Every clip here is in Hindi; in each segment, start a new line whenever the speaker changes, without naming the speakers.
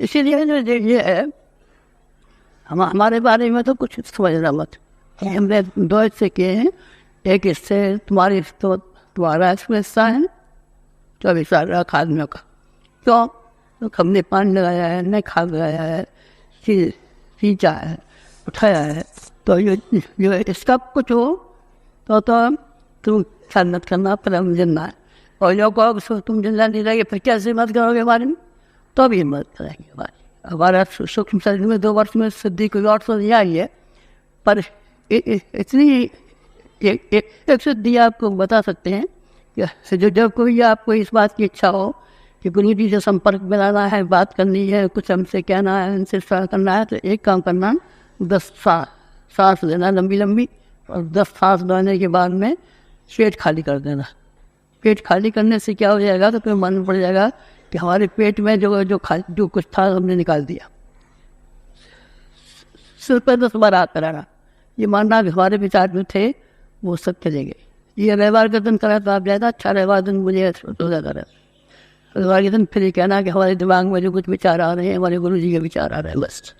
इसीलिए जो ये है, हमारे बारे में तो कुछ समझना मत। हमने 2 हिस्से किए हैं। एक हिस्से तुम्हारा हिस्सा है 24 साल आदमियों का। क्यों? तो हमने पानी लगाया है, नए खाद लगाया है, सींचा है, उठाया है। तो ये इसका कुछ हो तो तुम सन्नत करना, पर हम जिंदा है। और जो कहो तुम जिंदा नहीं रहेंगे फिर कैसे मत करोगे हमारे में? तो भी मत करेंगे हमारा सूक्ष्म शरीर में 2 वर्ष में सिद्धि कोई और तो नहीं आई है, पर इतनी एक सिद्धि आपको बता सकते हैं कि जब कोई आपको इस बात की इच्छा हो कि गुरु जी से संपर्क में लाना है, बात करनी है, कुछ हमसे कहना है, उनसे सलाह करना है, तो एक काम करना, 10 सांस लेना लंबी लंबी, और 10 सांस लेने के बाद में पेट खाली कर देना। पेट खाली करने से क्या हो जाएगा, तो फिर मालूम पड़ जाएगा कि हमारे पेट में जो कुछ था हमने निकाल दिया। सिर पर 10 बार हाथ कराना, ये मानना कि हमारे विचार जो थे वो सब चले गए। ये रविवार का दिन करा तो आप ज़्यादा अच्छा रविवार दिन मुझे रोजा करा। रविवार के दिन फिर ये कहना कि हमारे दिमाग में जो कुछ विचार आ रहे हैं हमारे गुरु जी के विचार आ रहे हैं, बस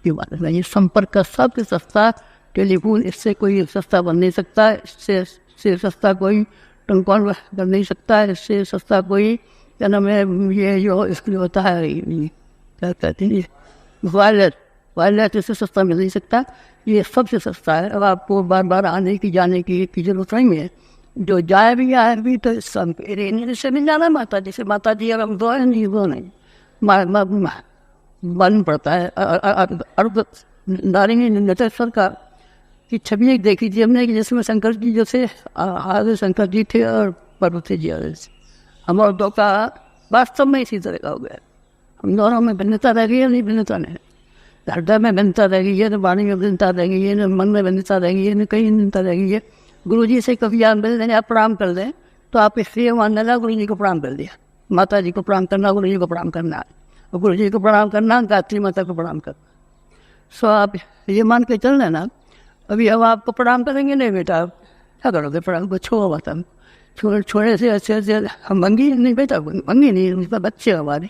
ये बात नहीं। संपर्क का सबसे सस्ता टेलीफोन, इससे कोई सस्ता बन नहीं सकता, इससे सस्ता कोई टेलीफोन कर नहीं सकता, इससे सस्ता कोई क्या नाम है ये जो इसके लिए होता है क्या कहते हैं वायरलेस इससे सस्ता मिल नहीं सकता, ये सबसे सस्ता है। अब आपको बार बार आने की जाने की जरूरत नहीं है। जो जाए भी आए भी तो से मिल जाना माता जी से। माता जी अब हम दो हैं नहीं, वो नहीं मालूम पड़ता है। अर्ध नारिंगी नटेश्वर का की छवि एक देखी थी हमने कि जिसमें शंकर जी जो थे आगे शंकर जी थे और पार्वती जी आगे थे। हम और दो का वास्तव में इसी तरह का हो गया। हम दोनों में भिन्नता रह गई है, नहीं भिन्नता नहीं, हृदय में भिन्नता रह गई है, न वाणी में भिन्नता रह गई है, न मन में भिन्नता रह गई है, न कहीं भिन्नता रह गई है। गुरु जी से कभी आप मिल दें, आप प्रणाम कर दें तो आप इसलिए मान लेना गुरु जी को प्रणाम कर दिया। माता जी को प्रणाम करना, गुरु जी को प्रणाम करना, और गुरु जी को प्रणाम करना, गायत्री माता को प्रणाम करना। सो आप ये मान के चल लेना। अभी हम आपको प्रणाम करेंगे नहीं बेटा, आप क्या करोगे प्रणाम को? छोड़ो माता, छोड़ने से अच्छे हम मंगी नहीं बेटा, मंगी नहीं, बच्चे हमारे।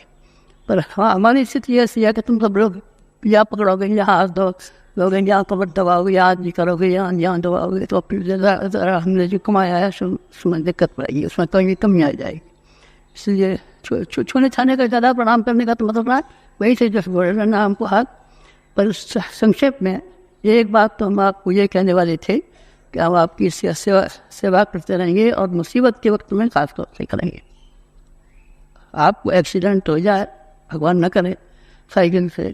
पर हाँ हमारी स्थिति ऐसी है कि तुम सब लोग या पकड़ोगे, यहाँ हाथ दो लोगे, यहाँ कमर दबाओगे, यहाँ जी करोगे, यहाँ दबाओगे, तो फिर ज़रा हमने जो कमाया है उसमें दिक्कत पड़ेगी, उसमें कहीं कमी आ जाएगी। इसलिए छूने छाने का ज़्यादा प्रणाम करने का तो मतलब ना वही से जैसे बोल रहे हमको हाथ। पर संक्षेप में एक बात तो हम आपको ये कहने वाले थे कि हम आपकी सेवा करते रहेंगे और मुसीबत के वक्त में खास तौर से करेंगे। आपको एक्सीडेंट हो जाए, भगवान न करे, साइकिल से,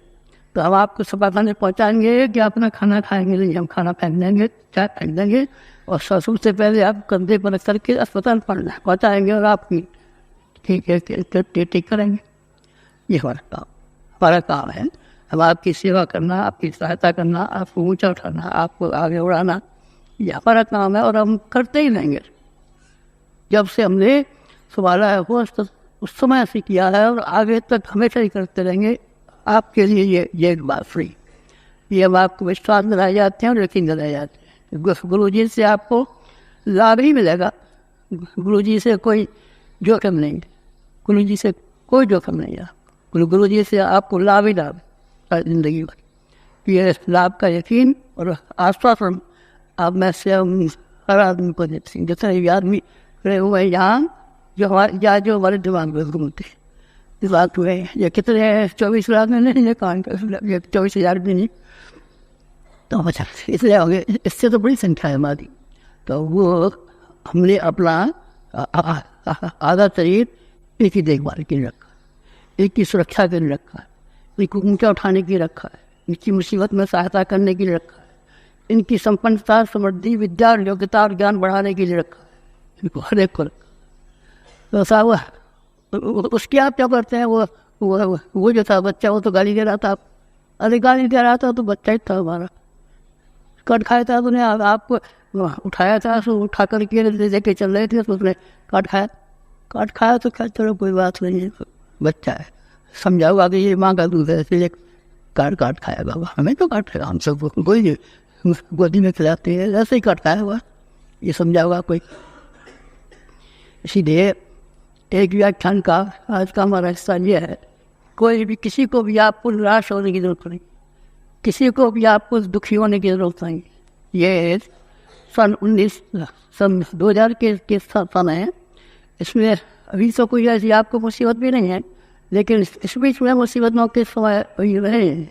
तो हम आपको सफा खाने पहुँचाएंगे कि अपना खाना खाएंगे नहीं, हम खाना फेंक देंगे, चाय फेंक देंगे, और ससुर से पहले आप कंधे पर रख करके अस्पताल पहुँचाएंगे और आपकी ठीक है ठीक करेंगे। ये हमारा काम है। हम आपकी सेवा करना, आपकी सहायता करना, आपको ऊंचा उठाना, आपको आगे उड़ाना, ये हमारा काम है और हम करते ही रहेंगे। जब से हमने संभाला है वो उस समय से किया है और आगे तक हमेशा ही करते रहेंगे। आपके लिए ये एक बात फ्री, ये हम आपको विश्वास में लाए जाते हैं और यकीन दिलाए जाते हैं। गुरु जी से आपको लाभ ही मिलेगा, गुरु जी से कोई जोखिम नहीं, गुरु जी से कोई जोखिम नहीं है। गुरु जी से आपको लाभ ही लाभ जिंदगी भर। ये लाभ का यकीन और आश्वासन आप में से हम हर आदमी को देते हैं। जितने भी आदमी खड़े हुए यहाँ जो हमारे दिमाग में घूमते दिमाग हुए, ये कितने हैं? 24 लाख में नहीं, ये कहाँ 24,000 भी नहीं, तो अच्छा इसलिए होंगे, इससे तो बड़ी संख्या है हमारी। तो वो हमने अपना आधा शरीर एक ही देखभाल के लिए रखा, एक की सुरक्षा के लिए रखा है, एक को ऊँचा उठाने के लिए रखा है, इनकी मुसीबत में सहायता करने के लिए रखा है, इनकी संपन्नता, समृद्धि, विद्या और योग्यता और ज्ञान बढ़ाने के लिए रखा है, इनको हर एक को रखा। तो साहब उसकी आप क्या करते हैं? वो जो था बच्चा, वो तो गाली दे रहा था। अरे गाली दे रहा था तो बच्चा ही था हमारा, कट खाया था, तूने आपको उठाया था, तो उठा करके लेके चल रहे थे, तो उसने काट खाया तो क्या, चलो कोई बात नहीं है, बच्चा है, समझाओगा कि ये माँ का दूध है इसलिए काट खाएगा। हमें तो काट खाएगा, हम सब कोई गोदी में खिलाते हैं, ऐसे ही काट खाया हुआ, ये समझाओगा कोई। इसीलिए एक व्याख्यान का आज का हमारा हिस्सा ये है कोई भी किसी को भी आपको निराश होने की जरूरत नहीं, किसी को भी आपको दुखी होने की जरूरत नहीं। ये सन 2000 के सन है। इसमें अभी तो कोई ऐसी आपको मुसीबत भी नहीं है, लेकिन इस बीच में मुसीबतों के समय रहे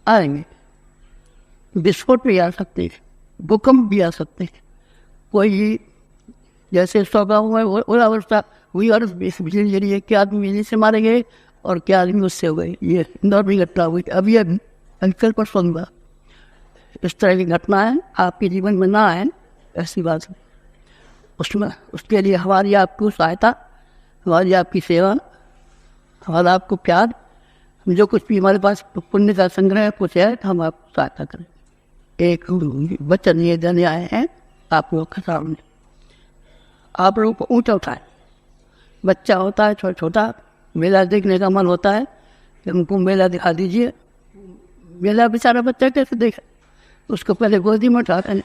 आएंगे। विस्फोट भी आ सकते हैं, भूकंप भी आ सकते हैं। कोई जैसे 100 गाँव में ओलावृष्टि हुई और बिजली जली है, क्या आदमी बिजली से मारे गए और क्या आदमी उससे हो गए। ये इंदौर भी घटना हुई, अभी कल पर सुनूंगा। इस तरह की घटनाएं आपके जीवन में ना आए, ऐसी बात है। उसमें उसके लिए हमारी आपको सहायता, हमारी आपकी सेवा, हमारा आपको प्यार, जो कुछ भी हमारे पास पुण्य का संग्रह कुछ है, हम आपको सहायता करें। एक वचन ये देने आए हैं आप लोग के सामने। आप लोगों को ऊँचा उठाए। बच्चा होता है छोटा छोटा, मेला देखने का मन होता है, उनको मेला दिखा दीजिए। मेला बेचारा बच्चा कैसे देखे, उसको पहले गोदी में उठाते हैं।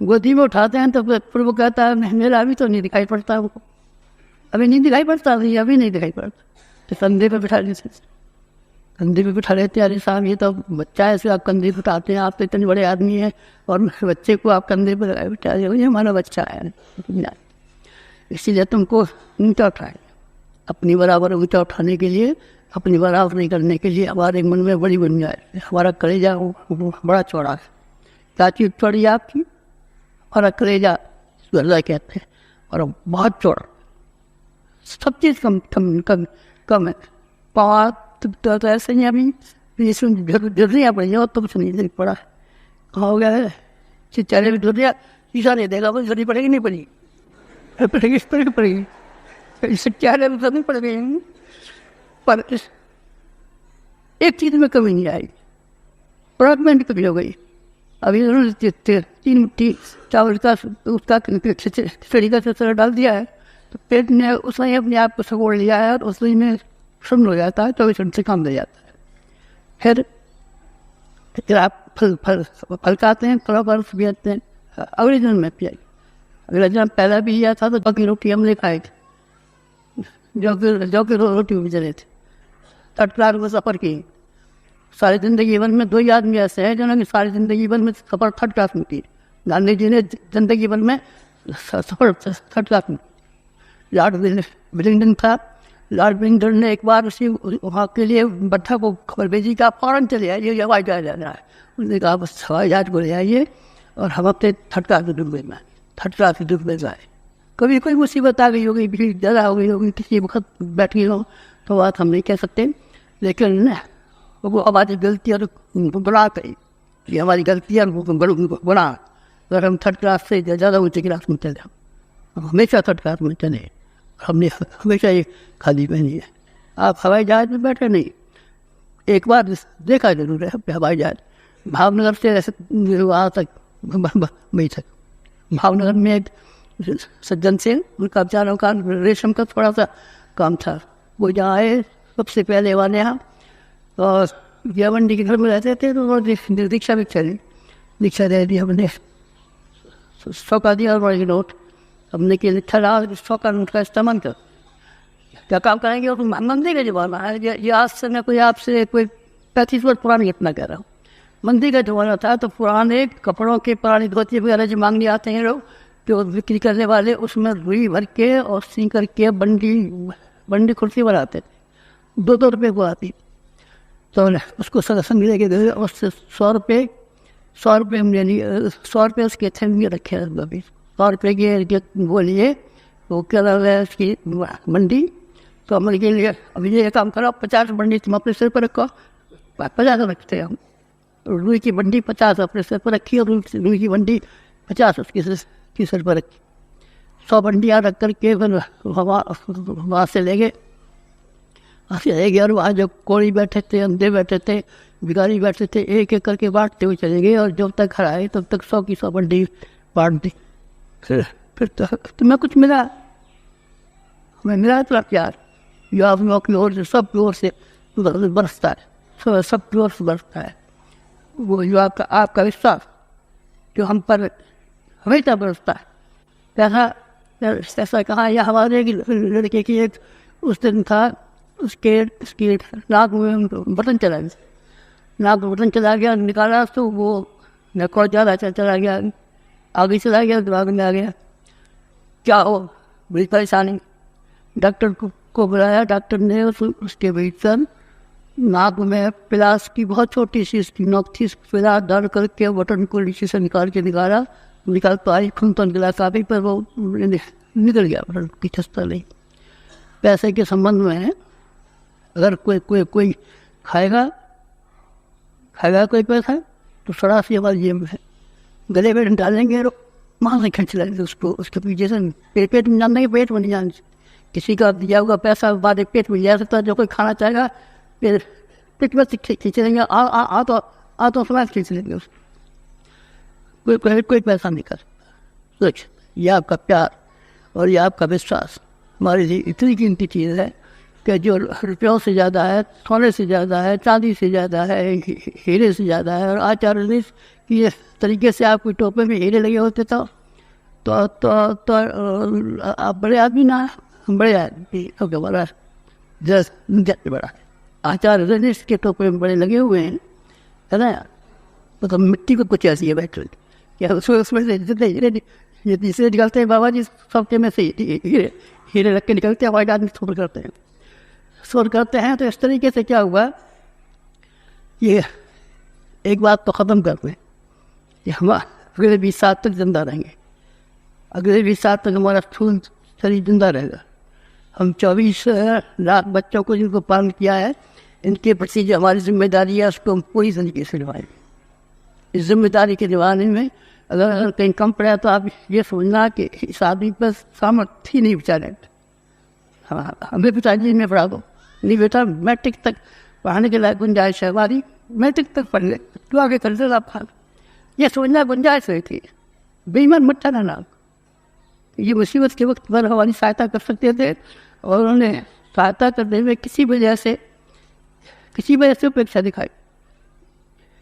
गोदी में उठाते हैं तो फिर वो कहता है मेरा अभी तो नहीं दिखाई पड़ता, हमको अभी नहीं दिखाई पड़ता, अभी नहीं दिखाई पड़ता। तो कंधे पे बिठा लेते, कंधे पे बिठा लेते। अरे साहब ये तो बच्चा है, ऐसे आप कंधे पे उठाते हैं, आप तो इतने बड़े आदमी हैं और बच्चे को आप कंधे पर बिठा रहे हो, ये हमारा बच्चा है। इसीलिए तुमको ऊँचा उठाए। अपनी बराबर ऊँचा उठाने के लिए, अपनी बराबरी करने के लिए हमारे मन में बड़ी गुंजाइश। हमारा कलेजा बड़ा चौड़ा है। क्या चीज़ चौड़ी है आपकी? हमारा कलेजा गर्दा कहते हैं, और बहुत चौड़ा। सब चीज़ कम है। पाँव तो ऐसे ही अभी इसमें झुर्रियाँ पड़ी और तो कुछ नहीं पड़ा है। कहाँ हो गया है चेहरे में झुर्रियाँ, शीशा नहीं देगा, वो झुर्री पड़ेगी नहीं पड़ेगी, पड़ेगी इस तरह की पड़ेगी, इससे चेहरे में नहीं पड़ गई। पर एक चीज़ में कमी नहीं आई, प्रोडक्टमेंट कमी हो गई। अभी उन्होंने 3 मुट्ठी चावल का उसका खिचड़ी का चचरा डाल दिया है, तो पेट ने उसने अपने आप को सगोड़ लिया है और उसमें में शून्य हो जाता है, 24 घंटे काम दे जाता है। फिर आप फल खाते हैं, थोड़ा बर्फ भी आते हैं। अगले दिन में पियाई, अगले दिन पहला भी लिया था तो जौ की रोटी हमने खाई थी, जौ की रोटी भी चले थे। 3rd क्लास में सफ़र की। सारी ज़िंदगी भर में 2 ही आदमी ऐसे हैं जिन्होंने सारी ज़िंदगी भर में सफ़र 3rd क्लास में की। गांधी जी ने ज़िंदगी भर में सफ़र 3rd क्लास में। लॉर्ड विलिंगडन था। लॉर्ड विलिंगडन ने एक बार उसी वहाँ के लिए बट्टा को खबर भेजी कि आप फ़ौरन चले आइए, ये हवाई जहाज जाना है। उसने कहा बस हवाई जहाज को ले आइए, और हम अपने 3rd क्लास में डूबे में 3rd क्लास में डूबे जाए। कभी कोई मुसीबत आ गई होगी, भीड़ ज़्यादा हो गई होगी, किसी वक्त बैठ गई हो, तो बात हम नहीं कह सकते, लेकिन वो हमारी गलती और गुनाह कही, ये हमारी गलती और गुनाह। अगर हम 3rd क्लास से ज़्यादा ऊँचे क्लास में चले, हम हमेशा 3rd क्लास में चले, हमने हमेशा ये खाली पहनी है। आप हवाई जहाज में बैठे नहीं, एक बार देखा जरूर है हवाई जहाज। भावनगर से ऐसे वहाँ तक मई तक, भावनगर में एक सज्जन से उनका बेचारों का रेशम का थोड़ा सा काम था। वो जहाँ आए सबसे पहले वाले यहाँ, और मंडी के घर में रहते थे, तो उन्होंने दीक्षा भी चली, दीक्षा दे दी हमने। 100 का दिया और नोट हमने कि लिखा रहा 100 का नोट का इस्तेमाल कर, क्या काम करेंगे। और मंदी का जमाना है, ये आज से मैं कोई आपसे कोई 35 वर्ष पुरानी घटना कह रहा हूँ। मंदी का जमाना था तो पुराने कपड़ों के, पुरानी धोती वगैरह जो मांगने आते हैं लोग, जो बिक्री करने वाले, उसमें रुई भर के और सी करके बंडी कुर्सी बनाते थे। 2-2 रुपये को आती, तो उसको संग लेके गए, और उससे 100 रुपये हमने लिए। 100 रुपये उसके थे में रखे अभी। 100 रुपये के वो लिए, वो क्या नाम है उसकी मंडी। तो हमने के लिए अभी ये काम करो, 50 मंडी तुम अपने सिर पर रखो, 50 रखते हैं हम। रुई की मंडी 50 अपने सिर पर रखी, और रुई की मंडी 50 उसकी सिर पर रखी। 100 मंडियाँ रख करके फिर वहाँ से ले गए, और वहाँ जो कोड़ी बैठे थे, अंधे बैठे थे, भिखारी बैठे थे, एक एक करके बांटते हुए चले गए, और जब तक घर आए तब तक 100 की 100 मंडी बांट दी। फिर तुम्हें कुछ मिला? हमें मिला इतना प्यार, जो आप लोगों की ओर से, सब की ओर से बरसता है, सब की ओर से बरसता है। वो जो आपका विश्वास जो हम पर हमेशा बरसता है। ऐसा कहा, या हमारे लड़के की एक उस दिन था उसके उसकी नाक में बटन चला गया, नाक में बटन चला गया, निकाला तो वो नक और ज़्यादा चला गया, आगे चला गया, दिमाग में आ गया। क्या हो, बड़ी परेशानी। डॉक्टर को बुलाया, डॉक्टर ने उसके भीतर नाक में प्लास की बहुत छोटी सी इसकी नोक थी, प्लास डाल करके बटन को नीचे से निकाल पाई, खून तो निकला काफ़ी, पर वो निकल गया, बटन की छस्ता नहीं। पैसे के संबंध में है, अगर कोई खाएगा कोई पैसा तो सड़ा सी हमारी जेब में है, गले में डालेंगे और वहाँ से खींच लेंगे उसको, उसके पीछे से पेट में जान देंगे, पेट में नहीं जान। किसी का दिया हुआ पैसा बाद पेट में जा सकता है, जो कोई खाना चाहेगा फिर पेट में खींच लेंगे, आ तो समाज खींच लेंगे उसको, कोई पैसा नहीं कर सकता। सोच, ये आपका प्यार और ये आपका विश्वास हमारे लिए इतनी कीमती चीज़ है कि जो रुपयों से ज़्यादा है, सोने से ज़्यादा है, चांदी से ज़्यादा है, हीरे से ज़्यादा है। और आचार्य कि इस तरीके से आपकी टोपे में हीरे लगे होते तो आप बड़े आदमी ना, बड़े आदमी ओके बड़ा जस्ट बड़ा आचार्य रजनीश के टोपे में बड़े लगे हुए हैं, है ना यार। मतलब मिट्टी को कुछ ऐसी है बैठ क्या उसमें से जितने हीरे ये तीसरे निकलते हैं बाबा जी, सबके में से हीरे रख के निकलते हैं, वाइट आदमी शोर करते हैं। तो इस तरीके से क्या हुआ, ये एक बात तो ख़त्म करते हैं कि हम अगले 20 साल तक जिंदा रहेंगे, अगले 20 साल तक हमारा स्थूल शरीर जिंदा रहेगा। हम 24 लाख बच्चों को जिनको पालन किया है, इनके प्रति जो हमारी जिम्मेदारी है उसको हम पूरी तरीके से निभाएंगे। इस जिम्मेदारी के निभाने में अगर कहीं कम पड़ा तो आप ये सोचना कि इस आदमी पर सामर्थ्य ही नहीं बेचारे। हाँ, हमें पिताजी में पढ़ा दो, नहीं बेटा मैट्रिक तक पढ़ाने के लायक गुंजाइश है हमारी, मैट्रिक तक पढ़ ले तो आगे कर दे आप। ये सोचना गुंजाइश रही थी, बेईमान मट्टा ना। ये मुसीबत के वक्त पर हमारी सहायता कर सकते थे और उन्होंने सहायता करने में किसी वजह से उपेक्षा दिखाई।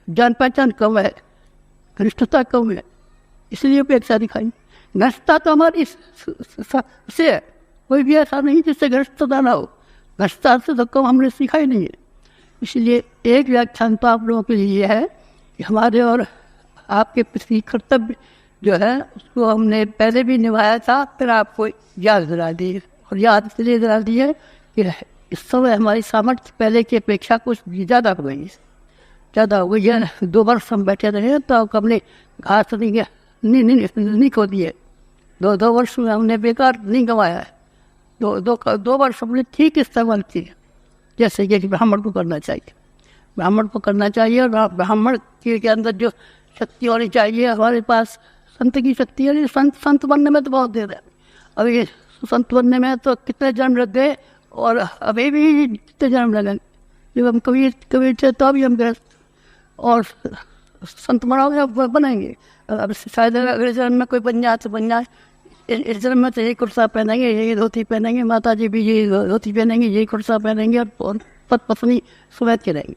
जान पहचान कम है, घनिष्ठता कम है, इसलिए उपेक्षा दिखाई। घनिष्ठता तो हमारी से है, कोई भी ऐसा नहीं जिससे घनिष्ठता ना हो, घनिष्ठता से तो कम हमने सीखा ही नहीं है। इसलिए एक व्याख्यान तो आप लोगों के लिए है कि हमारे और आपके प्रति कर्तव्य जो है उसको हमने पहले भी निभाया था, फिर आपको याद दिला दी। और याद इसलिए दिला दी है कि इस समय हमारी सामर्थ्य पहले की अपेक्षा कुछ ज़्यादा हो गई है। 2 वर्ष हम बैठे रहे तो हमने घास नहीं खो दिए, 2 वर्ष में हमने बेकार नहीं गंवाया है। 2 वर्ष हमने ठीक इस्तेमाल किए, जैसे कि ब्राह्मण को करना चाहिए। और ब्राह्मण के अंदर जो शक्ति होनी चाहिए, हमारे पास संत की शक्ति है। संत बनने में तो बहुत देर है, अभी संत बनने में तो कितने जन्म लग गए और अभी भी कितने जन्म लगे। जब हम कबीर थे तो अभी हम गृहस्थ और संत बनाओगे बनेंगे। अब शायद अगले जन्म में कोई बन जाए तो बन जाए। इस जन्म में तो यही कुर्ता पहनेंगे, यही धोती पहनेंगे, माता जी भी यही धोती पहनेंगे, यही कुर्ता पहनेंगे और पत्नी सुवैत के रहेंगे।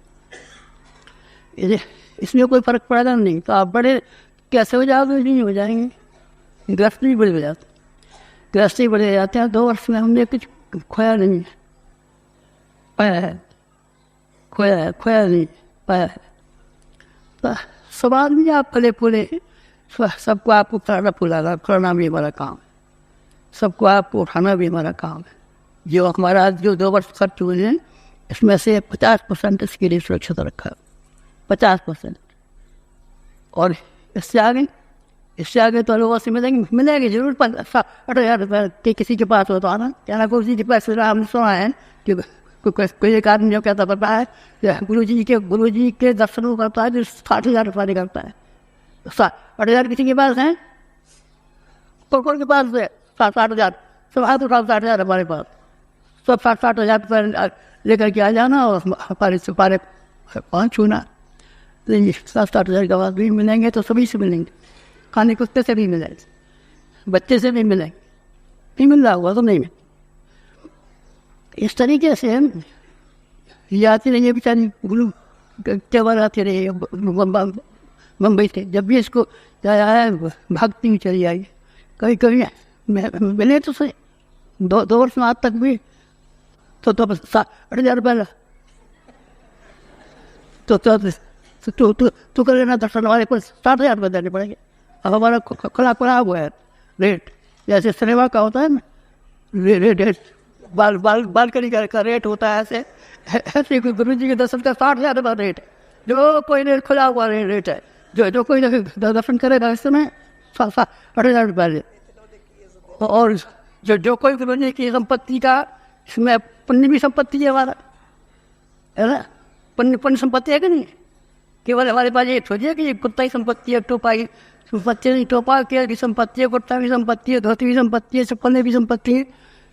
इसमें कोई फर्क पड़ेगा नहीं। तो आप बड़े कैसे हो जाओगे? नहीं हो जाएंगे। गृहस्थ भी बड़े हो जाते, गृहस्थी बड़े जाते हैं। 2 वर्ष में हमने कुछ खोया नहीं, खोया नहीं पाया है। तो समाज में आप फले फूले, सबको आपको फलाना भी हमारा काम है, सबको आपको उठाना भी हमारा काम है। जो हमारा जो 2 वर्ष खर्च हुए हैं इसमें से 50% इसके लिए सुरक्षित रखा है, 50%। और इससे आगे तो लोगों से मिलेंगे जरूर। 60,000 रुपये के किसी के पास हो तो आना, क्या ना किसी के पास। हमने सुना है कि कोई एक आदमी जो कहता पता है गुरु जी के दर्शनों करता है जो 60,000 रुपये निकलता है। 60,000 किसी के पास है, कौन के पास है? 60,000 सब हाथ उठा, 60,000 हमारे पास। सब 60,000 रुपये लेकर के आ जाना और हमारे से पारे 5 छूना। 60,000 के बाद भी मिलेंगे तो सभी से मिलेंगे, खाने कुत्ते से भी मिलेंगे, बच्चे से भी मिलेंगे, नहीं मिल रहा हुआ तो नहीं मिल। इस तरीके से ये आती रही बेचारी गुरु केवल आती रही मुंबई से। जब भी इसको आया भागती हुई चली आई। कभी मिले तो सही 2 वर्ष में आज तक भी तो 8,000 तो कर लेना दर्शन, हमारे पर 60,000 देने पड़ेंगे। अब हमारा खुला हुआ है रेट, जैसे सिनेमा का होता है ना रेट, बालकनी का रेट होता है, ऐसे गुरु जी के दर्शन का 60,000 रेट है। जो कोई रेट खुला हुआ रेट है, जो कोई दर्शन करेगा इसमें 8,000 और जो कोई गुरु जी की संपत्ति का, इसमें पुण्य भी संपत्ति है हमारा, है ना, पुण्य संपत्ति है कि नहीं। केवल हमारे पास ये सोचिए कि कुत्ता ही संपत्ति है, टोपा की संपत्ति नहीं, टोपा की संपत्ति है, कुत्ता की संपत्ति है, धोती की संपत्ति है, चप्पल भी संपत्ति है,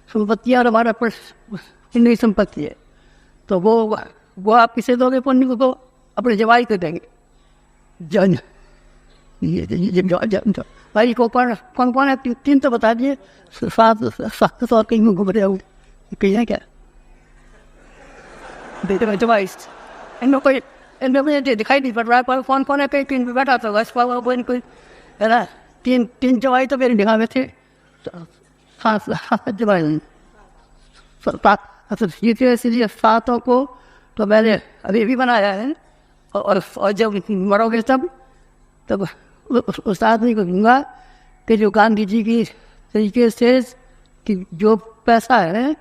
संपत्तियाँ और हमारा पुण्य की संपत्ति है। तो वो आप किसे दोगे पुण्य को? अपने जवाई को देंगे। जन भाई को कौन है? 3 तो बता दिए, 7 और कहीं घूम रहे हो, कहीं है क्या? जवाई इनमें मुझे दिखाई नहीं पड़ रहा है कौन है, कहीं 3 पे बैठा था कोई, है ना। 3 जवाई तो मेरे निगाह में थे, 7 जवाई, इसलिए 7 को तो मैंने अभी भी बनाया है। और जब मरोगे तब उस आदमी को दूंगा कि जो गांधी जी की तरीके से कि जो पैसा है,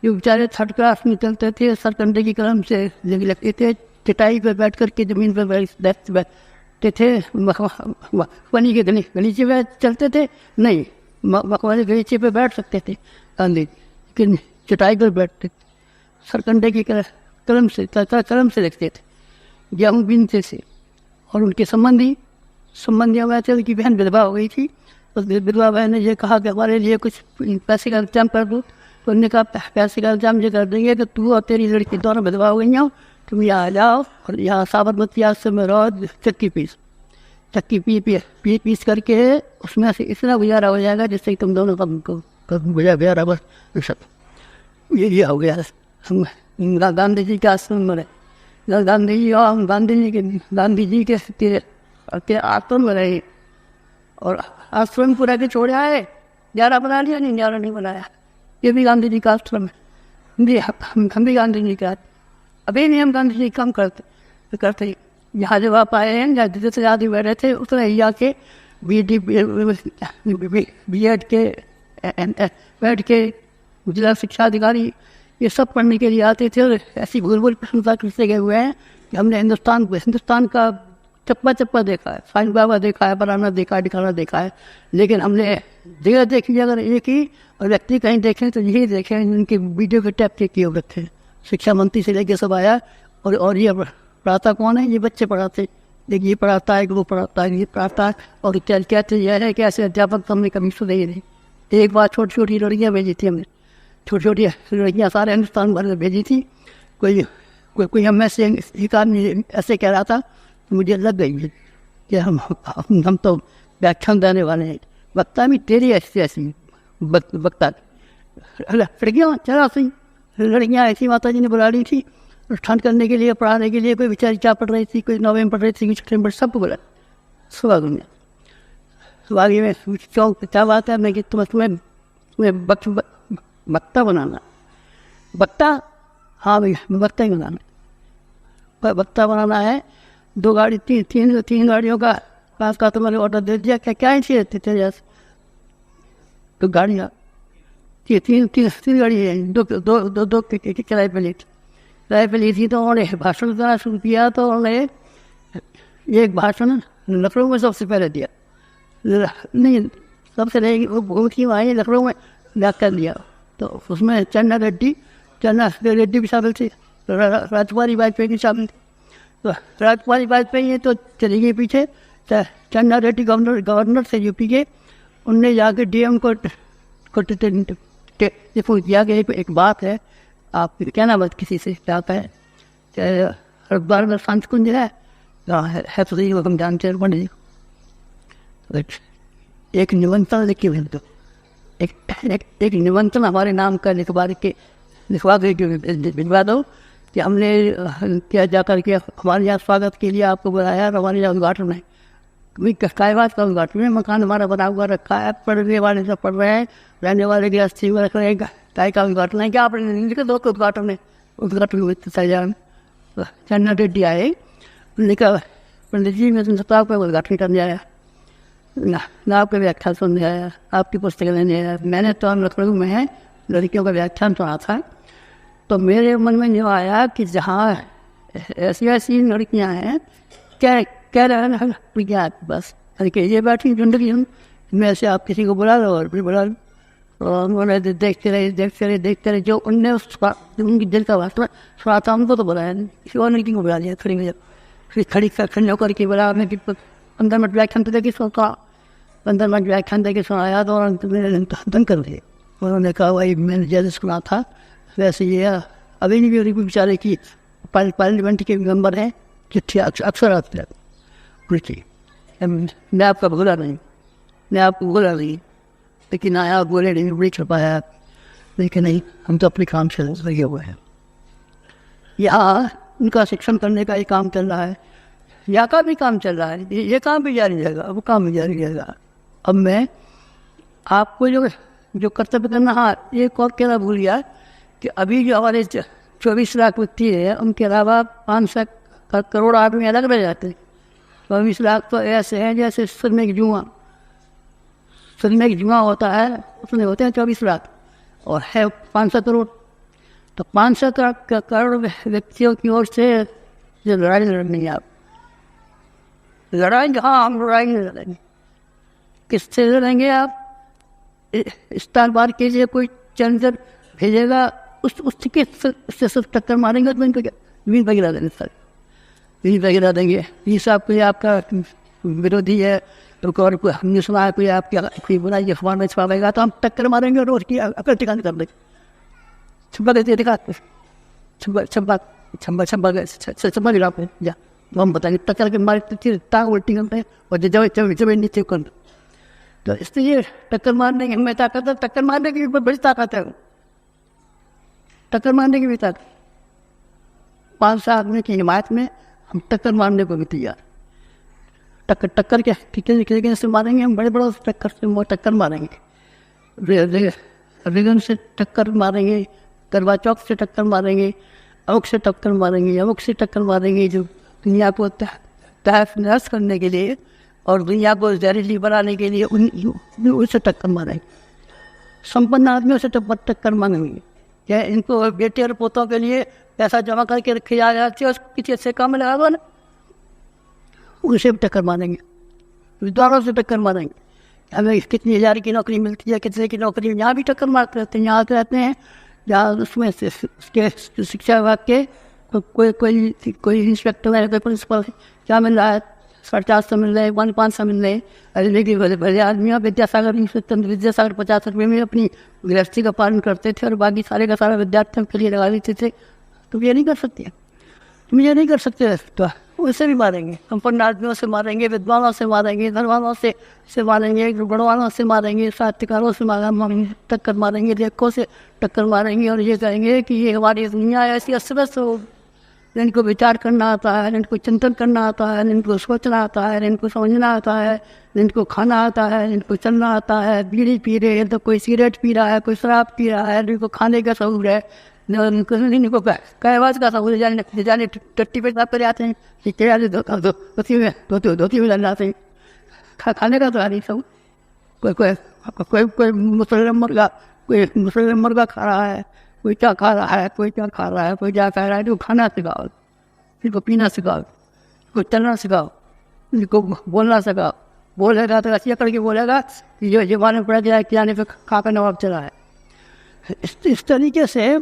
जो बेचारे 3rd क्लास में चलते थे, सरकंडे की कलम से लिखते थे, चटाई पे बैठ कर के ज़मीन पर बैठते थे, मखमली के गलीचे पे चलते थे, नहीं मखमली गलीचे पे बैठ सकते थे गांधी, लेकिन चटाई पर बैठते थे, सरकंडे की कलम से लिखते थे, गेहूँ बीनते से। और उनके संबंधियों में थे, उनकी बहन विधवा हो गई थी, तो विधवा बहन ने ये कहा कि हमारे लिए कुछ पैसे का इंतजाम कर दो। तो उन्होंने कहा पैसे का इंतजाम ये कर देंगे कि तू और तेरी लड़की दोनों विधवा हो गई हो, तुम यहाँ आ जाओ और यहाँ साबरमती आश्रम में रहो, चक्की पीस करके उसमें से इतना गुजारा हो जाएगा जिससे तुम दोनों का गुजारा बस ये हो गया। गांधी जी के आश्रम में रहे, गांधी जी के आश्रम में रहे, और आश्रम पूरा के छोड़ आए, न्यारा बना लिया, नहीं न्यारा नहीं बनाया, ये भी गांधी जी का आश्रम है। हम भी गांधी जी का, अभी नहीं हम गांधी जी काम करते। यहाँ जब आप आए हैं, जहाँ जितने से आदमी बैठे थे उतने ही आके BEd के बैठ के जिला शिक्षा अधिकारी ये सब पढ़ने के लिए आते थे, और ऐसी भूल प्रशंसा करते गए हुए हैं कि हमने हिंदुस्तान का चप्पा देखा है, साईं बाबा देखा है, बनाना देखा है, दिखाना देखा है, लेकिन हमने जगह देखी अगर एक ही और व्यक्ति कहीं देखें तो यही देखें, उनके वीडियो के टैप किए हुए रखे। शिक्षा मंत्री से लेके सब आया, और ये पढ़ाता कौन है? ये बच्चे पढ़ाते, देखिए ये पढ़ाता है, वो पढ़ाता है, ये पढ़ाता है। और कहते यह है कि ऐसे अध्यापक तो हमने कभी सुने ही नहीं। एक बार छोटी लड़कियाँ भेजी थी हमने, छोटी लड़कियाँ सारे हिंदुस्तान भर में भेजी थी। कोई हम में से एक आदमी ऐसे कह रहा था, मुझे लग गई कि हम तो व्याख्यान देने वाले हैं। वक्ता भी तेरी ऐसी वक्ता लड़कियाँ चला सी लड़कियाँ ऐसी माता जी ने बुला ली थी अनुष्ठान करने के लिए, पढ़ाने के लिए। कोई बेचारी क्या पढ़ रही थी, कोई 9वीं में पढ़ रही थी, कोई 6वीं में, सबको बोला सुहागी में क्यों क्या बात है? मैं कि तुम्हें वक्ता बनाना, वक्ता, हाँ भैया वक्ता ही बनाना है। 2 गाड़ी 3 गाड़ियों का पास का तुम्हारे ऑर्डर दे दिया। क्या ही चाहिए तेरे जैसे? तो गाड़ियाँ 3 गाड़ी है, दो किराए पे ली थी। तो उन्होंने भाषण देना शुरू किया, तो उन्होंने एक भाषण लखनऊ में सबसे पहले दिया, नहीं सबसे नहीं, वो बहुत ही आई लखनऊ में कर दिया। तो उसमें चन्ना रेड्डी भी शामिल थी, राजकुमारी वाजपेयी की शामिल थी। तो राजकुमारी वाजपेयी तो चली गई पीछे, चन्ना रेड्डी गवर्नर से यूपी के, उनने जाके DM को पूछ दिया कि एक बात है, आप कहना मत किसी से, क्या है हरिद्वार में सांस कुंज है तो सही, हम जानते हैं पंडित जी। एक निमंत्रण लिखी हुई, तो एक निमंत्रण हमारे नाम का लिखवा के भिजवा दो कि हमने क्या जाकर के हमारे यहाँ स्वागत के लिए आपको बुलाया, और हमारे यहाँ उद्घाटन है। काय बात का उद्घाटन है? मकान हमारा बना हुआ रखा है, पढ़ने वाले सब पढ़ रहे हैं, रहने वाले गृहस्थी में रख रहे हैं, ताई का उद्घाटन है, क्या आपने लिखा दो के उद्घाटन हुए थे सजान चन्ना रेड्डी आए, लिखा पंडित जी मैं तुम सप्ताह का उद्घाटन करने आया ना आपका व्याख्यान सुनने आया, आपकी पुस्तकें लेने आया। मैंने तो हम लखनऊ में लड़कियों का व्याख्यान सुना था, तो मेरे मन में यूँ आया कि जहाँ ऐसी ऐसी लड़कियाँ हैं क्या रहना विज्ञान बस कि ये बैठी जिंदगी हम में से आप किसी को बुला लो और फिर बुला लो। और उन्होंने देखते रहे जो उनने उनकी दिल का वास्तव सुना था उनको तो बुलाया नहीं, किसी और लड़की को बुला दिया। फिर खड़ी होकर के बुला मैं कि 15 मिनट व्याख्यान दे के सुनता, 15 मिनट व्याख्यान दे के सुनाया तो दंग कर दिए। उन्होंने कहा भाई मैंने जैसे सुना था वैसे ये अभी नहीं भी बेचारे की पार्लियामेंट के मेंबर हैं, चिट्ठी अक्सर आते हैं उल्टी। मैं आपका भूला नहीं, लेकिन आया बोले नहीं कर पाया, लेकिन नहीं हम तो अपने काम से लगे हुए हैं। यहाँ उनका शिक्षण करने का ये काम चल रहा है, यहाँ का भी काम चल रहा है, ये काम भी जारी रहेगा, वो काम भी जारी रहेगा। अब मैं आपको जो कर्तव्य करना, हाँ एक और कहना भूल गया कि अभी जो हमारे 24 लाख व्यक्ति है उनके अलावा 500 करोड़ आदमी अलग रह जाते हैं। 24 लाख तो ऐसे हैं जैसे सुरमे की जुआ होता है, उसमें होते हैं 24 लाख और है 500 करोड़। तो 500 करोड़ व्यक्तियों की ओर से जो लड़ाई लड़नी है, आप लड़ाई, हाँ हम लड़ाई नहीं लड़ेंगे। किससे लड़ेंगे आप? स्टार बार के लिए कोई चैलेंजर भेजेगा, उसके सिर्फ टक्कर मारेंगे तो इनको वीर वगैरह देंगे, सर वीर वगैरह देंगे। ये सब कोई आपका विरोधी है तो और हमने सुना है कोई आपकी कोई बुराई अखबार में छपाएगा तो हम टक्कर मारेंगे और उसकी अकल टिकाने कर देंगे। छप्पा देते दिखा छप्पा गिरा पे जा तो हम बताएंगे टक्कर के मारे टांग उल्टी करते हैं और जब नीचे कर। तो इसलिए टक्कर मारने की हमें ताकत है, टक्कर मारने की बड़ी ताकत है, टक्कर मारने की भी ताकत। 500 आदमी की हिमायत में हम टक्कर मारने को भी तैयार। टक्कर के कितने से मारेंगे हम? बड़े बड़े टक्कर मारेंगे, रेगन से टक्कर मारेंगे, करवा चौक से टक्कर मारेंगे, अमुक से टक्कर मारेंगे, अमुक से टक्कर मारेंगे, जो दुनिया को तहस नहस करने के लिए और दुनिया को जहरीली बनाने के लिए उनसे टक्कर मारेंगे। संपन्न आदमियों से टक्कर मांगेंगे। क्या इनको बेटे और पोतों के लिए पैसा जमा करके रखी जा जाती है, उसको किसी अच्छे काम में लगा दो ना, उनसे भी टक्कर मारेंगे, विद्वानों से टक्कर मारेंगे। हमें कितनी हज़ार की नौकरी मिलती है, कितने की नौकरी, यहाँ भी टक्कर मारते रहते हैं। यहाँ आते रहते हैं जहाँ उसमें उसके शिक्षा विभाग के कोई इंस्पेक्टर है, कोई प्रिंसिपल, क्या मिल रहा है? 450 मिल रहे हैं, 500 मिल रहे हैं। अरे भले आदमियों विद्यासागर 50 रुपये में अपनी गृहस्थी का पालन करते थे और बाकी सारे का सारा विद्यार्थियों के लिए लगा देते थे। तुम ये नहीं कर सकते, तुम ये नहीं कर सकते, तो उसे भी मारेंगे। संपन्न आदमियों से मारेंगे, विद्वानों से मारेंगे, धनवानों से मारेंगे, गणवानों से मारेंगे, साहित्यकारों से टक्कर मारेंगे, लेखकों से टक्कर मारेंगे और ये कहेंगे कि ये हमारी दुनिया ऐसी अस्त व्यस्त हो, इनको विचार करना आता है, इनको चिंतन करना आता है, इनको सोचना आता है, इनको समझना आता है, इनको खाना आता है, इनको चलना आता है। बीड़ी पी रहे हैं तो कोई सिगरेट पी रहा है, कोई शराब पी रहा है, इनको खाने का शौक है, इनको कहवाज का शौक है, जाने टट्टी पे साफ करे आते हैं, धोती में डाल जाते हैं। खाने का तो आ नहीं सब, कोई मुसलमान मुर्गा खा रहा है, कोई क्या खा रहा है, कोई क्या खा रहा है, कोई क्या खा रहा है। तो खाना सिखाओ, इनको पीना सिखाओ, इनको चलना सिखाओ, इनको बोलना सिखाओ। बोलेगा तो ऐसी करके बोलेगा कि जो जमाने पड़ा जाए कि आने पर खा कर नवाब चला है। इस तरीके से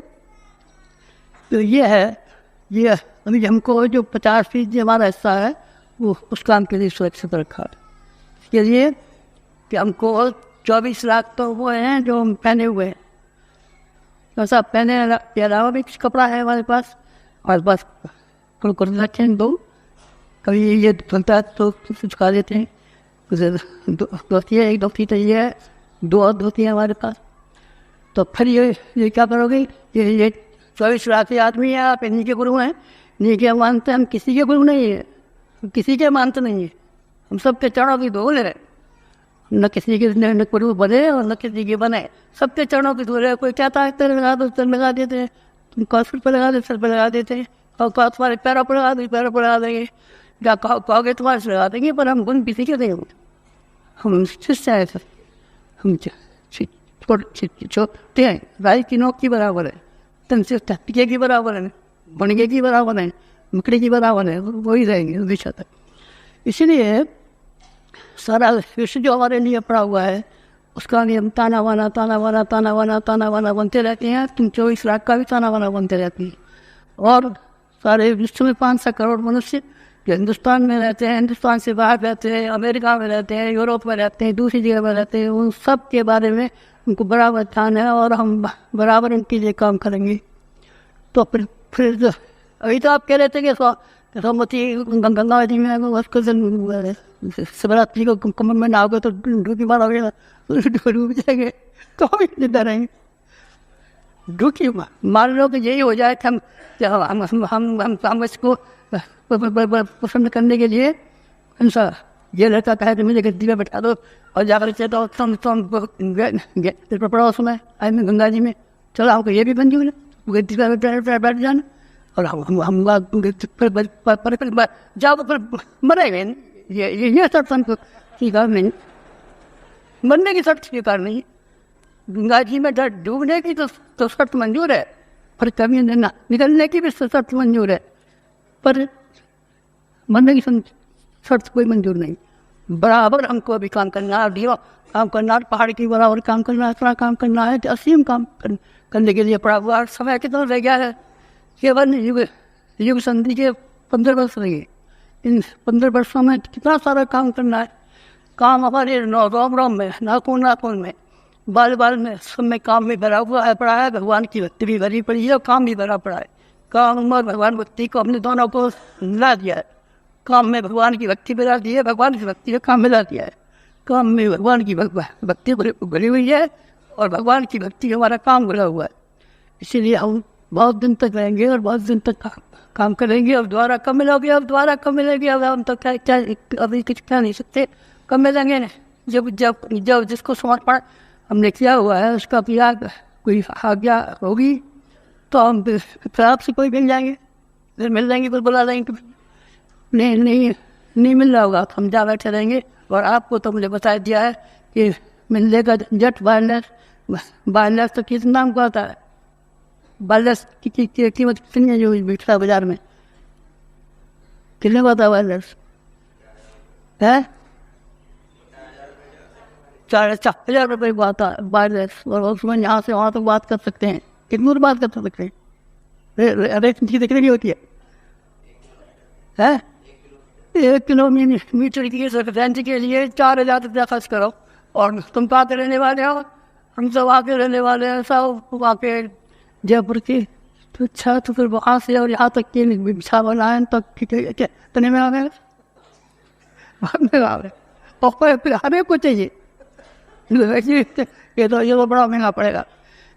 तो ये है, ये अभी हमको जो 50% हमारा हिस्सा है वो उस काम के लिए सुरक्षित रखा है। इसके लिए कि हमको 24 लाख तो वो हैं जो हम पहने हुए हैं, तो सब पहने के अलावा भी कुछ कपड़ा है हमारे पास रखे हैं। दो कभी ये बनता है तो सुखा देते हैं, धोती है, एक धोती तो ये है, 2 और धोती है हमारे पास। तो फिर ये क्या करोगे? ये 24 लाख के आदमी है, आप इन्हीं के गुरु हैं, इन्हीं के मानते हैं। हम किसी के गुरु नहीं है, हम किसी के मानते नहीं है, हम सबके चरणों की धूल है, न किसी के न गुरु बने और न किसी के बने, सबके चरणों की धूल है। कोई कहता है तेरे लगा दो, तेरे लगा देते हैं, तुम कॉस्फिट पर लगा दे, सर पर लगा देते हैं, और कहो तुम्हारे पैरों पर लगा दे, पैरों पर लगा देंगे, क्या कहोगे तुम्हारे से लगा देंगे, पर हम गुण किसी के नहीं होंगे। हम शिष्य हैं सर, हम छोटे हैं, राई की नोक की बराबर है, तुमसे टिके की बराबर है, बनगे की बराबर है, मकड़ी की बराबर है, वही रहेंगे हमेशा तक। इसलिए सारा विश्व जो हमारे लिए पड़ा हुआ है उसका नियम ताना वाना ताना वाना ताना वाना ताना वाना बनते रहते हैं। तुम 24 लाख का भी ताना वाना बनते रहती हैं। और सारे विश्व में 500 करोड़ मनुष्य जो हिंदुस्तान में रहते हैं, हिंदुस्तान से बाहर रहते हैं, अमेरिका में रहते हैं, यूरोप में रहते हैं, दूसरी जगह में रहते हैं, उन सब के बारे में उनको बराबर ध्यान है और हम बराबर उनके लिए काम करेंगे। तो फिर अभी तो आप कह रहे थे कि सोमवती गंगा जी में उसको शिवरात्रि को कमर में नहाओगे तो डूबी मारोगे, डूब जाएंगे, तो हम जिंदा रहेंगे। डूबी मान लो कि यही हो जाए कि हम इसको पसंद करने के लिए हमसा ये लड़का कहे तो मुझे गद्दी में बैठा दो और जाकर चलता हो पड़ा उसमें आई में गंगा जी में, चलो हमको ये भी मंजूर है, गद्दी पर बैठ जाना और हम जाओ फिर मरेंगे। ये शर्त हमको स्वीकार नहीं, मरने की शर्त स्वीकार नहीं। गंगा जी में डूबने की तो शर्त मंजूर है, पर कभी निकलने की भी शर्त मंजूर है, पर मरने की शर्त कोई मंजूर नहीं। बराबर हमको अभी काम करना है, ढीवा काम करना है, पहाड़ की बराबर काम करना है, इतना काम करना है, असीम काम करने के लिए पड़ा हुआ। समय कितना रह गया है, केवल युग संधि के 15 वर्ष रह गए। इन 15 वर्षों में कितना सारा काम करना है। काम हमारे रोम रोम में, नाखून नाखून में, बाल बाल में, सब में काम भी भरा हुआ है, पड़ा है। भगवान की भक्ति भी भरी पड़ी है और काम भी भरा पड़ा है। काम और भगवान भक्ति को हमने दोनों को मिला दिया है। काम में भगवान की भक्ति मिला दी है, भगवान की भक्ति ने काम मिला दिया है। काम में भगवान की भक्ति भरी हुई है और भगवान की भक्ति हमारा काम भरा हुआ है। इसीलिए हम बहुत दिन तक रहेंगे और बहुत दिन तक काम करेंगे। अब दोबारा कब मिलोगे, अब दोबारा कब मिलेगी, अब हम तो क्या अभी कुछ कह नहीं सकते। कब मिलेंगे न, जब जब जब जिसको समर्पण हमने किया हुआ है उसका त्याग कोई आज्ञा होगी तो हम फिर आपसे कोई मिल जाएंगे, फिर मिल जाएंगे, फिर बुला लेंगे। नहीं मिल रहा होगा तो हम जा बैठे रहेंगे। और आपको तो मुझे बता दिया है कि मिलने का जट वायरलेस तो किस नाम का आता है, वायरलेस की कीमत कितनी है जो बिकता बाजार में, कितने का आता है वायरलेस है? 4,000 रुपये को आता है वायरलेस। और उसमें यहाँ से वहाँ तक बात कर सकते हैं, कितनी दूर बात कर सकते हैं, रेट दिख रही होती है 1 किलोमीटर की रेंज के लिए 4,000 रुपया खर्च करो। और तुम कहाँ के रहने वाले हो? हम सब वहाँ के रहने वाले हैं, सब वहाँ के जयपुर की। तो अच्छा, तो फिर वहाँ से और यहाँ तक के बिछा बनाए तो कितने में आ गए? तो फिर हमें को चाहिए, ये तो बड़ा महंगा पड़ेगा।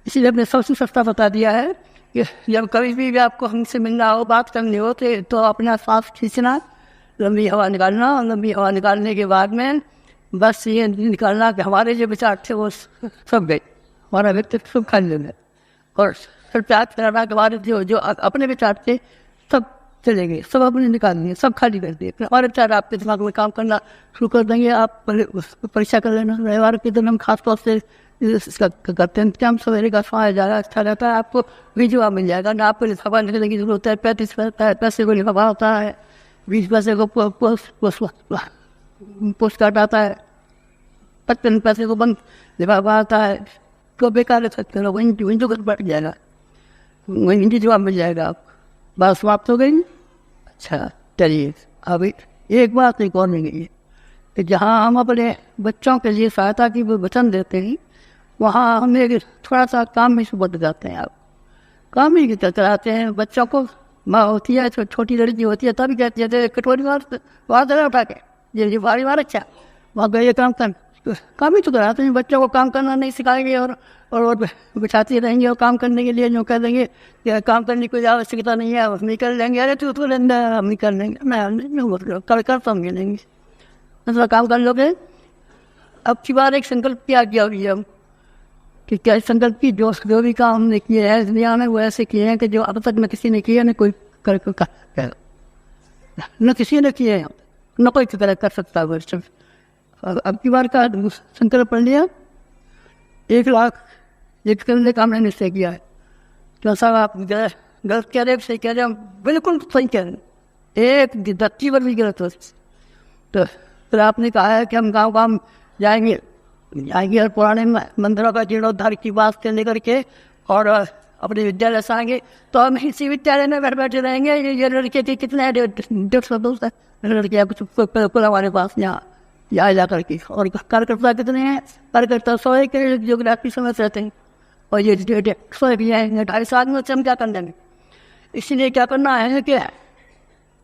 इसीलिए हमने सबसे सस्ता बता दिया है कि जब कभी भी आपको हमसे मिलना हो, बात करनी हो तो अपना सांस खींचना, लंबी हवा निकालना, और लंबी हवा निकालने के बाद में बस ये निकालना कि हमारे जो विचार थे वो सब गए, हमारा व्यक्तित्व सब खाली हो गया। और फिर त्याग कराना के बाद जो अपने विचार थे सब चले गए, सब अपने निकाल दिए, सब खाली कर दिए। फिर हमारे विचार आपके दिमाग में काम करना शुरू कर देंगे। आप परीक्षा कर लेना। रविवार के दिन हम खासतौर से इसका करते हैं इंतजाम, सवेरे का समय ज़्यादा अच्छा रहता है, आपको भी जवाब मिल जाएगा ना। आपको लिफाफा निकलने की जरूरत है, 35 पैसे को लिफाफा होता है, 20 पैसे को पोस्ट कार्ड आता है, 55 पैसे को बंद लिफाफा आता है। तो बेकार है सकते हो, वहीं जो बैठ जाएगा, वहीं जवाब मिल जाएगा। आप बात समाप्त हो गई। अच्छा चलिए, अभी एक बात एक और नहीं गई है कि जहाँ हम अपने बच्चों के लिए सहायता की वचन देते हैं वहाँ हम एक थोड़ा सा काम में से बढ़ जाते हैं। आप काम ही कराते हैं बच्चों को। माँ होती है, छोटी लड़की होती है, तभी कहती है कटोरी मार देना उठा के, ये भारी मार, अच्छा वहाँ गए काम कर, काम ही तो कराते हैं। बच्चों को काम करना नहीं सिखाएंगे और बिठाते रहेंगे और काम करने के लिए जो कह देंगे कि काम करने की कोई आवश्यकता नहीं है, हम नहीं कर लेंगे। अरे तू तो लेंगे, हम नहीं कर लेंगे, मैं कल कर समझ लेंगे। मतलब काम कर लोगे अब की बार एक संकल्प किया गया हुई है कि क्या संकल्प की जो भी काम हमने किए हैं दुनिया में वो ऐसे किए हैं कि जो अब तक न किसी ने किया न कोई न किसी ने किए हैं न कोई कर सकता है। अब की बार का संकल्प पढ़ लिया, 1 लाख एक करने का हमने निश्चय किया है। तो साहब आप गलत कह रहे, सही कह रहे, हम बिल्कुल सही कह रहे हैं, एक दत्ती पर भी गलत हो। तो फिर आपने कहा है कि हम गाँव जाएंगे और पुराने मंदिरों का जीर्णोद्धार की बात से लेकर के और अपने विद्यालय से आएंगे। तो हम इसी विद्यालय में बैठे रहेंगे। ये लड़के के कितने 150 दोस्त है लड़कियाँ कुछ हमारे पास यहाँ जा करके। और कार्यकर्ता कितने हैं? कार्यकर्ता 100 के जियोग्राफी समझ रहते हैं और ये 100 भी हैं। 2.5 साल में हम क्या कर लेंगे? इसीलिए क्या करना है कि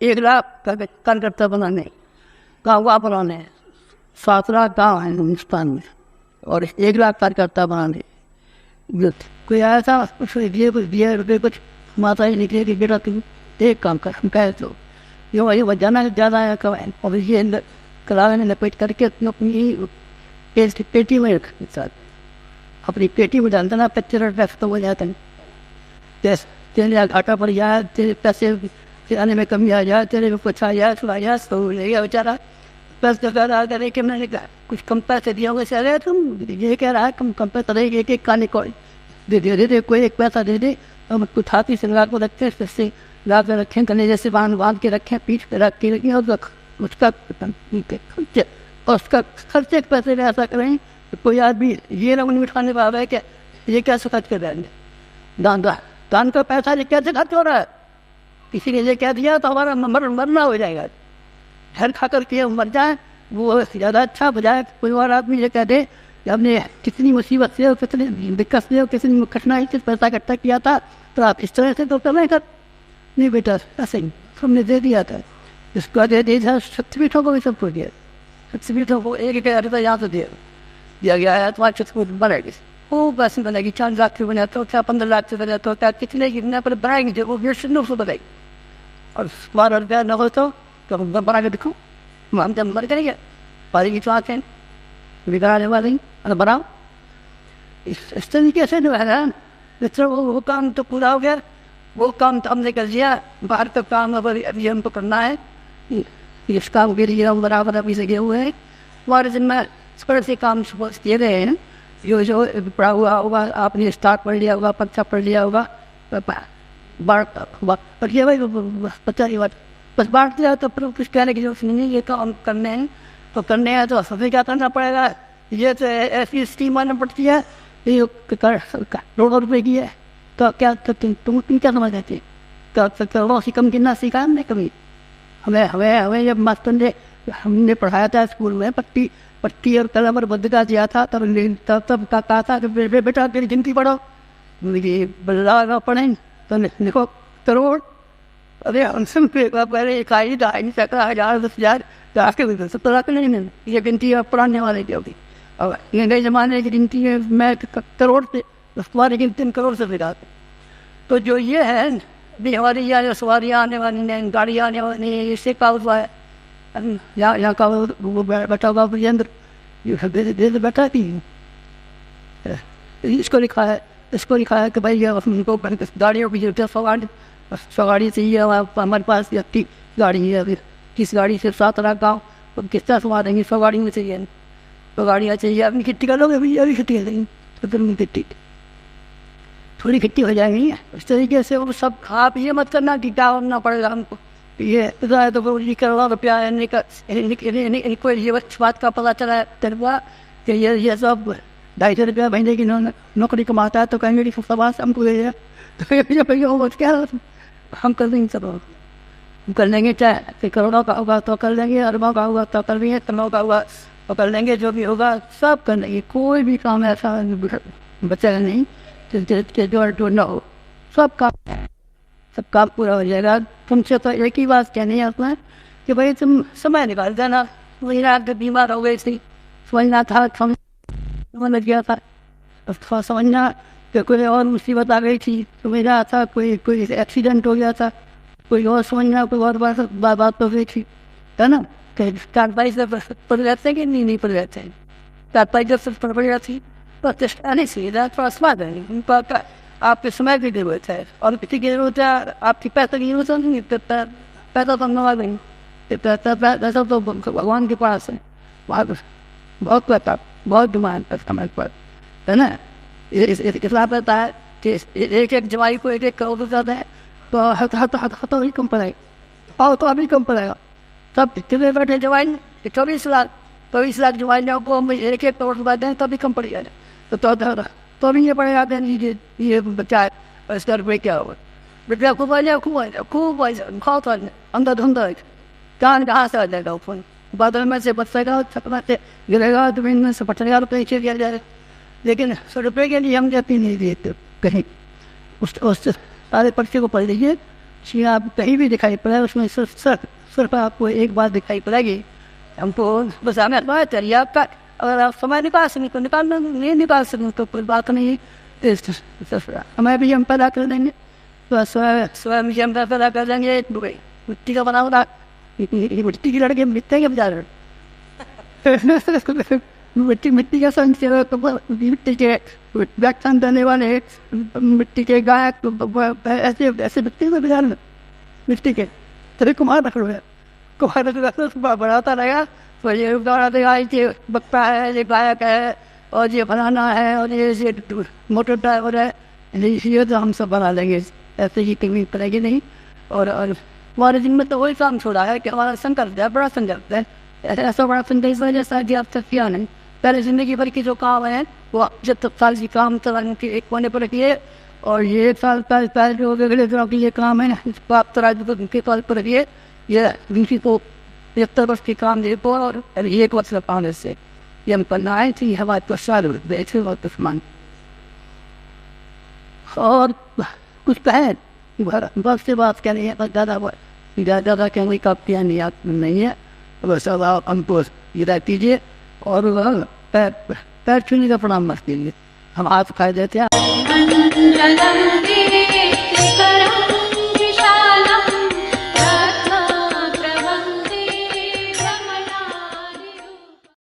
1 लाख कार्यकर्ता बनाने, गाँव बनाने, 7 लाख गाँव हैं हिंदुस्तान में और 1 लाख कार्यकर्ता बनाने। कोई आया था उसको दिए कुछ रुपये कुछ माता ही निकले कि बेटा तुम एक काम कर, कहे तो ये बजाना ज़्यादा आया कमाए और ये कलावे ने लपेट करके अपनी पेटी में रख साथ अपनी पेटी में डालता ना, 25 रुपये तो हो जाता है। तेरे घाटा पड़ जाए, तेरे पैसे आने में कमी आ जाए, तेरे में कुछ आ जाए आ जाए तो रहेगा बेचारा। पैसे करे कि मैंने कुछ कम पैसे दिया होगा सर, तुम ये कह रहा है कम पैसा रहेगी, एक काने को दे कोई एक पैसा दे दे। हम कुछ हाथी से लगा को रखे, फिर ला कर रखें, गले जैसे बांध के रखें, पीठ पे रख के रखें और उसका खर्चे के पैसे में ऐसा करें तो कोई आदमी ये ना उन्हें उठाने वाला है कि ये कैसे खर्च कर रहे हैं। दान का पैसा ये कैसे खर्च हो रहा है? किसी ने ये कह दिया तो हमारा मरना हो जाएगा, घर खा कर के मर जाए वो ज़्यादा अच्छा। बजाय कोई और आदमी ये कह दे कि हमने कितनी मुसीबत से और कितनी दिक्कत से और कितनी कठिनाई से पैसा इकट्ठा किया था, तो आप इस तरह से तो करना कर नहीं बेटा, ऐसे ही हमने दे दिया था। इसको दे दिया, शक्तिपीठों को भी सबको दिया, शक्तिपीठों को एक यहाँ से दिया गया है। तुम्हारी शक्तिपीठ बढ़ेगी, वो पैसे बनेगी, 4 लाख से बने तो क्या 15 लाख से बने तो क्या कितने गिरने पर बनाएंगे वो 100 से बनेगी। और 12 रुपया न हो तो बना के दिखाओ, हम जब मर करेंगे पारी की आँखें बिगड़ाने वाली अरे बनाओ। इस तरीके से जो है ना मित्रों, वो काम तो पूरा हो गया, वो काम तो हमने कर दिया। बाहर का काम अभी हमको करना है, इस काम के लिए हम बराबर अभी से गए हुए हैं। हमारे जिम्मे थोड़े से काम किए गए हैं, जो पढ़ा हुआ होगा, आपने स्टार्ट पढ़ लिया होगा, परीक्षा पढ़ लिया होगा, पढ़िए भाई बच्चा ही बात बस बांट दिया। तो फिर कुछ कहने की जरूरत नहीं है, ये काम करने हैं तो करने हैं, तो हमें क्या करना पड़ेगा? ये तो ऐसी स्कीम आना पड़ती है, ये करोड़ों रुपए की है, तो क्या तुम क्या समझ आती है? करोड़ों से कम गिनना सीखा हमने कभी? हमें जब मास्टर ने हमने पढ़ाया था स्कूल में, पट्टी और कलम और बदका दिया था, तब कहा था कि बेटा मेरी गिनती पढ़ो, बल्ला पढ़ें तो लिखो करोड़। अरे हमसे पहले 1 ढाई 1000 10,000 जाके 70 लाख नहीं, ये गिनती अब पढ़ाने वाले की होगी। और ये नए ज़माने की गिनती है, मैं करोड़ से तुम्हारी गिनती 3 करोड़ से बिगा। तो जो ये है अभी हमारी यहाँ सवारियाँ आने वाली हैं, गाड़ियाँ आने वाली हैं, इससे क्या हुआ है? यहाँ का वो बैठा हुआ अंदर बैठा थी, इसको लिखा है कि भाई हमको गाड़ियों की जरूरत है, 100 गाड़ी चाहिए हमारे पास, 30 गाड़ी है, अभी 30 गाड़ी से 7 लाख गाँव, तो किस तरह संभाल देंगे? 100 गाड़ी में चाहिए, 100 गाड़ियाँ चाहिए। अपनी खेती कर लोगे भैया, अभी खेती कर देंगे तो फिर खेती थोड़ी खेती हो जाएगी। इस तरीके से वो सब आप ये मत करना कि क्या करना पड़ेगा हमको, ये तो करोड़ों रुपया इनको ये बात का पता चला है तरुआ कि ये सब 250 रुपया महीने की नौकरी कमाता है, तो कहेंगे कि समाज हमको दे तो भैया क्या हम कर देंगे, सब हम कर लेंगे। चाहे करोड़ों का होगा तो कर लेंगे, अरबों का होगा तो कर लेंगे, तनों का होगा तो कर लेंगे, जो भी होगा सब कर लेंगे। कोई भी काम ऐसा बचेगा नहीं जो न हो, सब काम पूरा हो जाएगा। तुमसे तो एक ही बात कहनी है उसमें कि भाई तुम समय निकाल देना। वही रात बीमार हो गई थी, समझना था, समझ गया था, थोड़ा समझना कि कोई और मुसीबत आ गई थी, समझ रहा था, कोई एक्सीडेंट हो गया था, कोई और समझना, कोई और बात हो गई थी, है ना? कि 4 बाई से पड़ जाते हैं कि नहीं पड़ जाते हैं, that by just प्रबलियाती but this honestly that for smart but आपके समय की जरूरत है और किसी की जरूरत है आपकी पैसे की जरूरत नहीं है पैसा तो नवा नहीं पैसा तो भगवान के पास है बहुत पैसा बहुत डिमांड है समय पर है ना इतना पता है कि एक एक जवाई को एक करोड़ जाता है तो अभी कम पड़ेगा और तो अभी कम पड़ेगा तब कितने बैठे जवाई 24 लाख जवाई को एक करोड़ रुपये दें तभी कम पड़ जाए तो अभी ये पड़ेगा ये बच्चा है इसका रुपये क्या होगा रुपया खूब बहुत अंदर धुंधर कहाँ से आ जाएगा ऊपर बादल में से बचेगा सपना से गिरेगा जमीन में से पटरेगा रुपये नीचे दिया जाए लेकिन 100 रुपये के लिए हम जाती नहीं देते कहीं उस सारे पर्चे को पढ़ लीजिए कि आप कहीं भी दिखाई पड़ा उसमें सिर्फ आपको एक बात दिखाई पड़ेगी हमको बस हमें अथवा चलिए आपका अगर आप समय निकाल सकें तो नहीं निकाल सकें तो कोई बात नहीं समय भी हम पैदा कर देंगे तो स्वयं भी हम पैदा कर देंगे मिट्टी का बना होगा मिट्टी की लड़के मिट्टी के बजा रहे मिट्टी का संग मिट्टी के व्याख्यान देने वाले मिट्टी के गायक ऐसे ऐसे मिट्टी में बजा मिट्टी के तभी कुमार रख रहे कुमार बढ़ाता रहेगा तो ये देगा ये बक्ता है ये गायक है और ये फलाना है और ये मोटर ड्राइवर है ये तो हम सब बना लेंगे ऐसे ही कभी पड़ेगी नहीं और हमारे दिन में तो वही काम छोड़ा है कि हमारा संकल्प है बड़ा संकल्प है ऐसा बड़ा संकल्प है जैसा कि आप तक किया नहीं पहले जिंदगी भर की जो काम है वो जब तक साल की काम चलाने के एक कोने पर रखिए और ये 1 साल पहले जो अगले दिनों के लिए काम है इसको आप के तौर पर रखिए ये किसी को 75 वर्ष की काम दे और 1 वर्ष का काम इससे ये हम करना है कि हमारे को साल बैठे और दुश्मन और कुछ कहें बस से बात करनी है ज़्यादा कहने का नहीं है बस आप हमको ये कीजिए और पैर छूने का प्रणाम मत कीजिए हम हाथ खाए देते हैं